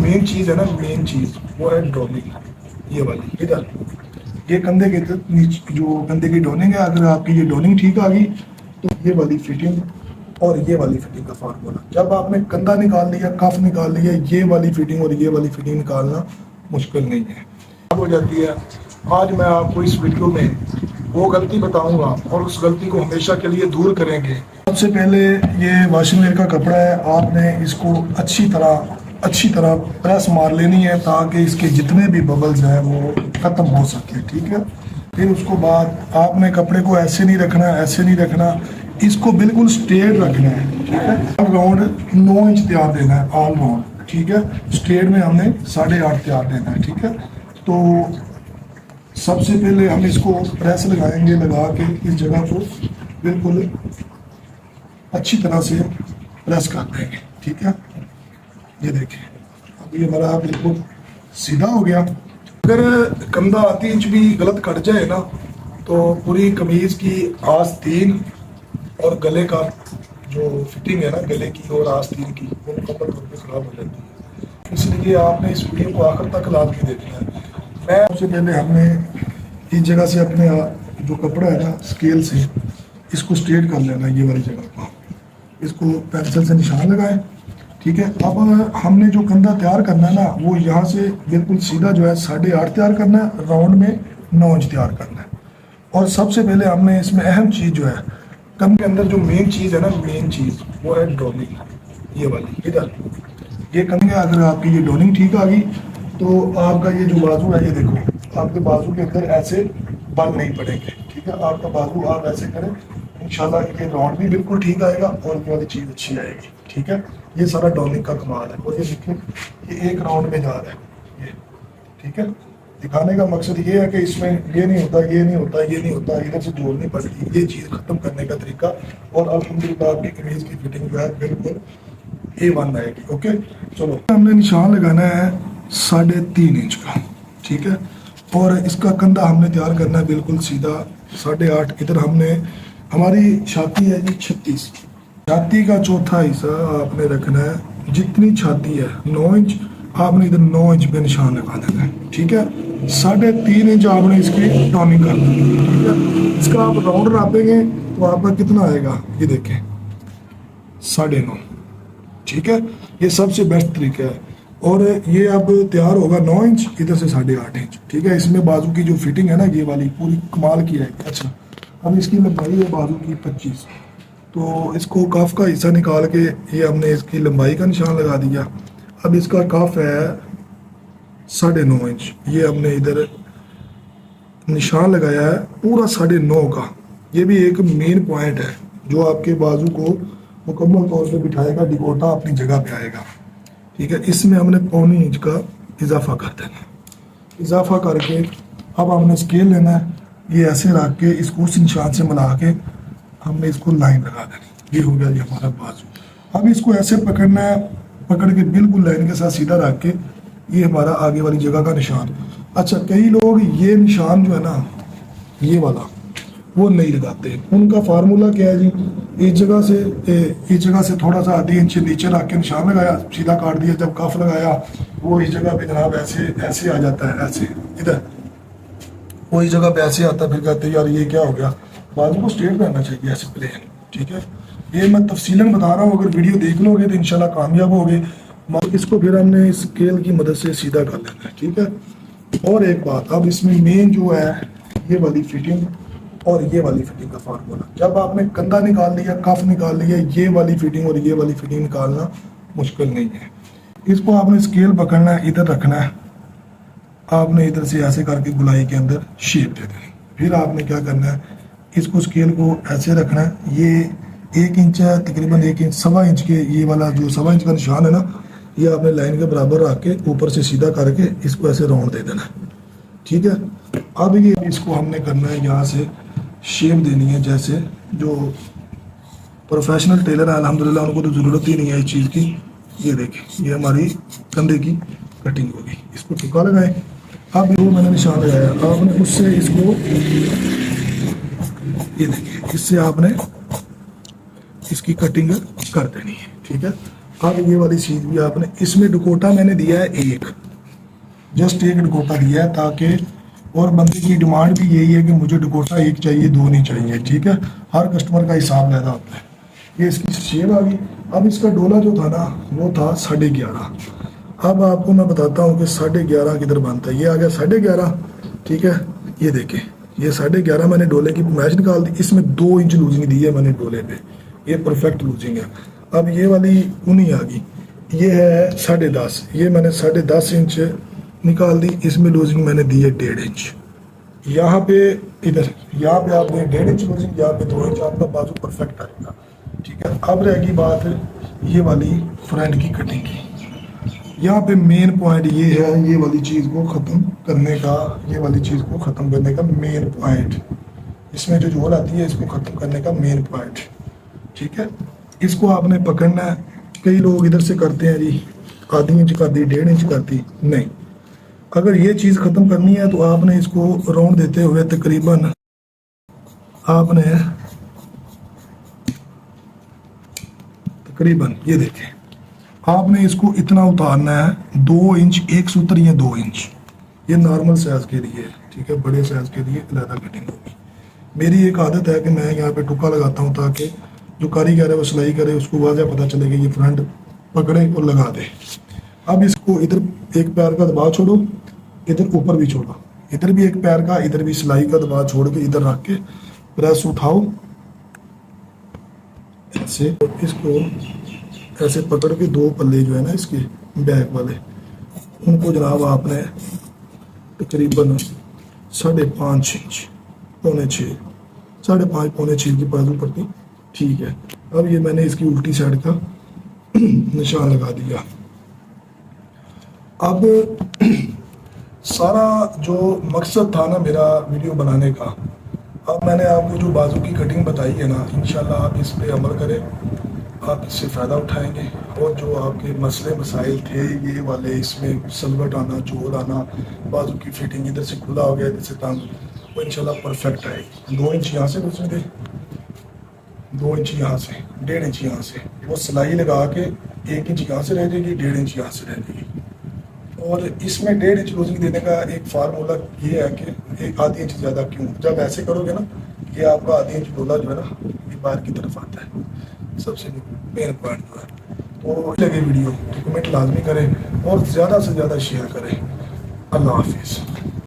Main चीज़ है ना, main चीज़ वो है ड्रोनिंग। ये वाली इधर, ये कंधे के नीचे जो कंधे की डोनिंग है, अगर आपकी ये डोनिंग ठीक आ गई तो ये वाली फिटिंग और ये वाली फिटिंग का फार्मूला, जब आपने कंधा निकाल लिया, कफ निकाल लिया, ये वाली फिटिंग और ये वाली फिटिंग निकालना मुश्किल नहीं है, हो जाती है। आज मैं आपको इस वीडियो में वो गलती बताऊंगा और उस गलती को हमेशा के लिए दूर करेंगे। सबसे पहले ये वॉशिंग वेयर का कपड़ा है, आपने इसको अच्छी तरह प्रेस मार लेनी है ताकि इसके जितने भी बबल्स हैं वो ख़त्म हो सके, ठीक है। फिर उसको बाद आपने कपड़े को ऐसे नहीं रखना, ऐसे नहीं रखना, इसको बिल्कुल स्ट्रेट रखना है, ठीक है। ऑल राउंड 9 इंच तैयार देना है, ऑल राउंड, ठीक है। स्ट्रेट में हमने 8.5 तैयार देना है, ठीक है। तो सबसे पहले हम इसको प्रेस लगाएंगे, लगा के इस जगह को बिल्कुल अच्छी तरह से प्रेस कर देंगे, ठीक है। ये देखिए अब ये हमारा बिल्कुल सीधा हो गया। अगर कंधा 3 इंच भी गलत कट जाए ना तो पूरी कमीज की आस्तीन और गले का जो फिटिंग है ना, गले की और आस्तीन की, वो मुकम्मल तौर पर खराब हो जाती है। इसलिए आपने इस वीडियो को आखिर तक लाजमी देखना है। मैं सबसे पहले हमने इस जगह से अपने जो कपड़ा है ना, स्केल से इसको स्ट्रेट कर लेना, ये वाली जगह को इसको पेंसिल से निशान लगाएं, ठीक है। अब हमने जो कंधा तैयार करना है ना, वो यहाँ से बिल्कुल सीधा जो है 8.5 तैयार करना है, राउंड में 9 इंच तैयार करना है। और सबसे पहले हमने इसमें अहम चीज़ जो है, कंधे के अंदर जो मेन चीज़ है ना, मेन चीज़ वो है ड्रोनिंग। ये वाली इधर, ये कंधे अगर आपकी ये ड्रोनिंग ठीक आ गई तो आपका ये जो बाजू है, ये देखो आपके बाजू के अंदर ऐसे बल नहीं पड़ेंगे, ठीक है। आपका बाजू आप ऐसे करें, इंशाल्लाह ये राउंड भी बिल्कुल ठीक आएगा और ये वाली चीज़ अच्छी आएगी, ठीक है। ये सारा डॉलिंग का कमाल है। और ये देखिए ये एक राउंड में जा रहा है ये, ठीक है। दिखाने का मकसद ये है कि इसमें ये नहीं होता, ये नहीं होता, ये नहीं होता, इधर से जोड़नी पड़ती, ये चीज़ ख़त्म करने का तरीका। और अल्हम्दुलिल्लाह आपकी कमीज़ की फिटिंग जो है बिल्कुल A1 आएगी, ओके। चलो हमने निशान लगाना है 3.5 इंच का, ठीक है। और इसका कंधा हमने तैयार करना है बिल्कुल सीधा 8.5। इधर हमने हमारी छाती है जी 36, छाती का चौथा हिस्सा आपने रखना है, जितनी छाती है 9 इंच, आपने इधर 9 इंच पे निशान लगा देना है, ठीक है। 3.5 इंच आपने इसकी टॉनिंग करना है, ठीक है। इसका आप राउंड नापेंगे तो आपका कितना आएगा, ये देखें 9.5, ठीक है। ये सबसे बेस्ट तरीका है। और ये अब तैयार होगा 9 इंच, इधर से 8.5 इंच, ठीक है। इसमें बाजू की जो फिटिंग है ना, ये वाली पूरी कमाल की है। अच्छा, अब इसकी लंबाई है बाजू की 25, तो इसको कफ का हिस्सा निकाल के ये हमने इसकी लंबाई का निशान लगा दिया। अब इसका कफ है 9.5 इंच, ये हमने इधर निशान लगाया है पूरा 9.5 का। ये भी एक मेन पॉइंट है जो आपके बाजू को मुकम्मल तौर पे बिठाएगा, डिकोटा अपनी जगह पे आएगा, ठीक है। इसमें हमने 1.25 इंच का इजाफा कर देना है। इजाफा करके अब हमने स्केल लेना है, ये ऐसे रख के इसको उस निशान से मिला के हमने इसको लाइन लगा देनी। ये हो गया ये हमारा बाजू। अब इसको ऐसे पकड़ना है, पकड़ के बिल्कुल लाइन के साथ सीधा रख के ये हमारा आगे वाली जगह का निशान। अच्छा, कई लोग ये निशान जो है ना, ये वाला वो नहीं लगाते। उनका फार्मूला क्या है जी, इस जगह से थोड़ा सा 1.5 इंच नीचे रख के निशान लगाया, सीधा काट दिया। जब कफ लगाया वो इस जगह पे जनाब ऐसे आ जाता है, ऐसे इधर वो इस जगह पे ऐसे आता है। फिर कहते हैं यार ये क्या हो गया, बाजू को स्ट्रेट करना चाहिए ऐसे प्लेन, ठीक है। ये मैं तफसीलन बता रहा हूँ, अगर वीडियो देख लोगे तो इंशाल्लाह कामयाब होगे। इसको फिर हमने इस स्केल की मदद से सीधा कर लेना है, ठीक है। और एक बात, अब इसमें मेन जो है ये वाली फिटिंग और ये वाली फिटिंग का फार्मूला, जब आपने कंधा निकाल लिया, कफ निकाल लिया, ये वाली फिटिंग और ये वाली फिटिंग निकालना मुश्किल नहीं है। इसको आपने स्केल पकड़ना है, इधर रखना है, आपने इधर से ऐसे करके गुलाई के अंदर शेप दे देनी। फिर आपने क्या करना है, इसको स्केल को ऐसे रखना है, ये 1 इंच है, तकरीबन 1 इंच 1.25 इंच के, ये वाला जो 1.25 इंच का निशान है ना, ये आपने लाइन के बराबर रख के ऊपर से सीधा करके इसको ऐसे राउंड दे देना है, ठीक है। अब ये इसको हमने करना है, यहाँ से शेप देनी है, जैसे जो प्रोफेशनल टेलर है अल्हम्दुलिल्लाह उनको तो ज़रूरत ही नहीं है इस चीज़ की। ये देखें, ये हमारी कंधे की कटिंग होगी। इसको टिका लगाएं। अब जो मैंने निशान लगाया, आपने उससे इसको, ये देखिए, इससे आपने इसकी कटिंग कर देनी है, ठीक है। अब ये वाली चीज़ भी आपने, इसमें डकोटा मैंने दिया है एक, जस्ट एक डकोटा दिया है, ताकि, और बंदे की डिमांड भी यही है कि मुझे डकोटा एक चाहिए, दो नहीं चाहिए, ठीक है। हर कस्टमर का हिसाब लहदा होता है। ये इसकी शेप आ गई। अब इसका डोला जो था ना वो था 11.5। अब आपको मैं बताता हूँ कि 11.5 किधर बनता है। ये आ गया 11.5, ठीक है। ये देखें, ये 11.5 मैंने डोले की मैच निकाल दी, इसमें 2 इंच लूजिंग दी है मैंने डोले पे, ये परफेक्ट लूजिंग है। अब ये वाली ऊनी आ गई, ये है 10.5, ये मैंने 10.5 इंच निकाल दी, इसमें लूजिंग मैंने दी है 1.5 इंच। यहाँ पे इधर, यहाँ पे आपने 1.5 इंच लूजिंग, यहाँ पे 2 इंच, आपका बाजू परफेक्ट आएगा, ठीक है। अब रहेगी बात ये वाली फ्रंट की कटिंग की। यहाँ पे मेन पॉइंट ये है, ये वाली चीज़ को ख़त्म करने का, ये वाली चीज़ को ख़त्म करने का मेन पॉइंट, इसमें जो झोल आती है इसको ख़त्म करने का मेन पॉइंट, ठीक है। इसको आपने पकड़ना है। कई लोग इधर से करते हैं जी आधी इंच कर दी, 1.5 इंच कर दी, नहीं। अगर ये चीज़ ख़त्म करनी है तो आपने इसको राउंड देते हुए तकरीबन ये देखें, आपने इसको इतना उतारना है, 2 इंच एक सूत्र या 2 इंच, ये नॉर्मल साइज के लिए, ठीक है। बड़े साइज के लिए अलहदा कटिंग होगी। मेरी एक आदत है कि मैं यहाँ पे टुक्का लगाता हूँ ताकि जो कारीगर है वो सिलाई करे, उसको वाज़ह पता चले कि ये फ्रंट पकड़े और लगा दे। अब इसको इधर एक पैर का दबाव छोड़ो, इधर ऊपर भी छोड़ो, इधर भी एक पैर का, इधर भी सिलाई का दबाव छोड़ के इधर रख के प्रेस उठाओ ऐसे, इसको ऐसे पकड़ के 2 पल्ले जो है ना इसके बैक वाले, उनको जनाब आपने तकरीबन 5.5 इंच, 5.25, 5.5 पौने 6 की बाजू पट्टी, ठीक है। अब ये मैंने इसकी उल्टी साइड का निशान लगा दिया। अब सारा जो मकसद था ना मेरा वीडियो बनाने का, अब मैंने आपको जो बाजू की कटिंग बताई है ना, इंशाल्लाह आप इस पे अमल करें, आप इससे फ़ायदा उठाएंगे। और जो आपके मसले मसाइल थे ये वाले, इसमें सलवट आना, झोल आना, बाजू की फिटिंग इधर से खुला हो गया, इधर से तंग, वो इंशाल्लाह परफेक्ट आएगी। 2 इंच यहाँ से दूसरे दे, 2 इंच यहाँ से, 1.5 इंच यहाँ से, वो सिलाई लगा के 1 इंच यहाँ से रह जाएगी, 1.5 इंच यहाँ से रह जाएगी। और इसमें 1.5 इंच लूजिंग देने का एक फार्मूला ये है कि एक आधी इंच ज़्यादा क्यों, जब ऐसे करोगे ना, ये आपका आधी इंच डोला जो है ना ये बाहर की तरफ आता है, सबसे मेन पॉइंट जो है। तो लगे वीडियो तो कमेंट लाजमी करें और ज़्यादा से ज़्यादा शेयर करें। अल्लाह हाफिज़।